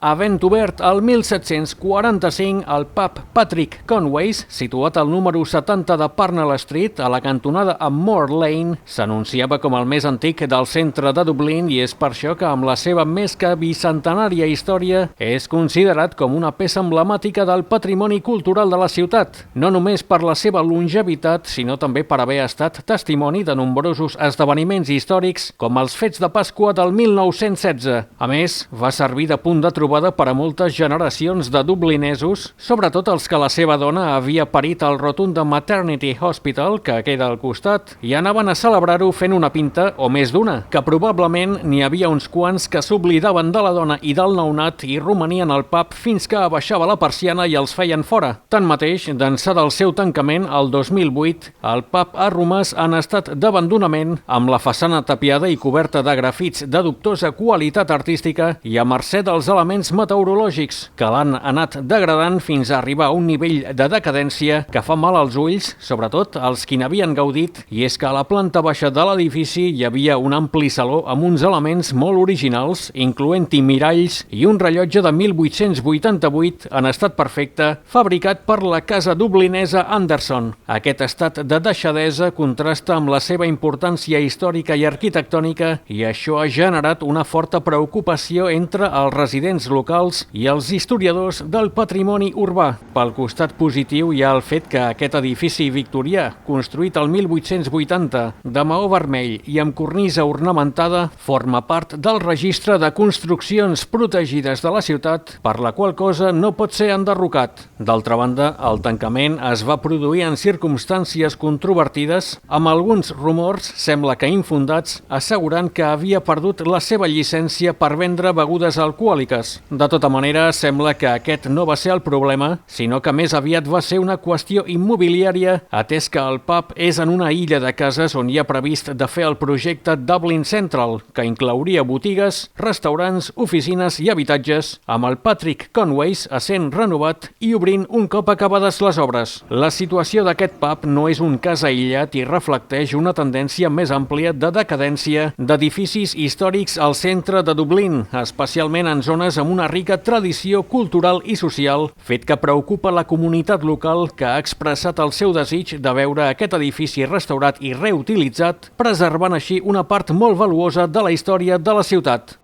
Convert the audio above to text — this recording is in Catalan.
Havent obert el 1745, el pub Patrick Conway's, situat al número 70 de Parnell Street, a la cantonada amb Moore Lane, s'anunciava com el més antic del centre de Dublín i és per això que, amb la seva més que bicentenària història, és considerat com una peça emblemàtica del patrimoni cultural de la ciutat, no només per la seva longevitat, sinó també per haver estat testimoni de nombrosos esdeveniments històrics, com els fets de Pasqua del 1916. A més, va servir de punt de trobada per a moltes generacions de dublinesos, sobretot els que la seva dona havia parit al rotund de Maternity Hospital, que queda al costat, i anaven a celebrar-ho fent una pinta, o més d'una, que probablement n'hi havia uns quants que s'oblidaven de la dona i del nounat i romanien al pub fins que abaixava la persiana i els feien fora. Tanmateix, d'ençà del seu tancament, el 2008, el pub ha romàs en estat d'abandonament, amb la façana tapiada i coberta de grafits de dubtosa qualitat artística i a mercè dels elements meteorològics, que l'han anat degradant fins a arribar a un nivell de decadència que fa mal als ulls, sobretot als qui n'havien gaudit, i és que a la planta baixa de l'edifici hi havia un ampli saló amb uns elements molt originals, incloent-hi miralls i un rellotge de 1888 en estat perfecte, fabricat per la casa dublinesa Anderson. Aquest estat de deixadesa contrasta amb la seva importància històrica i arquitectònica i això ha generat una forta preocupació entre els residents locals i els historiadors del patrimoni urbà. Pel costat positiu hi ha el fet que aquest edifici victorià, construït el 1880, de maó vermell i amb cornisa ornamentada, forma part del registre de construccions protegides de la ciutat, per la qual cosa no pot ser enderrocat. D'altra banda, el tancament es va produir en circumstàncies controvertides, amb alguns rumors, sembla que infundats, assegurant que havia perdut la seva llicència per vendre begudes alcohòliques. De tota manera, sembla que aquest no va ser el problema, sinó que més aviat va ser una qüestió immobiliària, atès que el pub és en una illa de cases on hi ha previst de fer el projecte Dublin Central, que inclouria botigues, restaurants, oficines i habitatges, amb el Patrick Conway's essent renovat i obrint un cop acabades les obres. La situació d'aquest pub no és un cas aïllat i reflecteix una tendència més àmplia de decadència d'edificis històrics al centre de Dublín, especialment en zones amb una rica tradició cultural i social, fet que preocupa la comunitat local, que ha expressat el seu desig de veure aquest edifici restaurat i reutilitzat, preservant així una part molt valuosa de la història de la ciutat.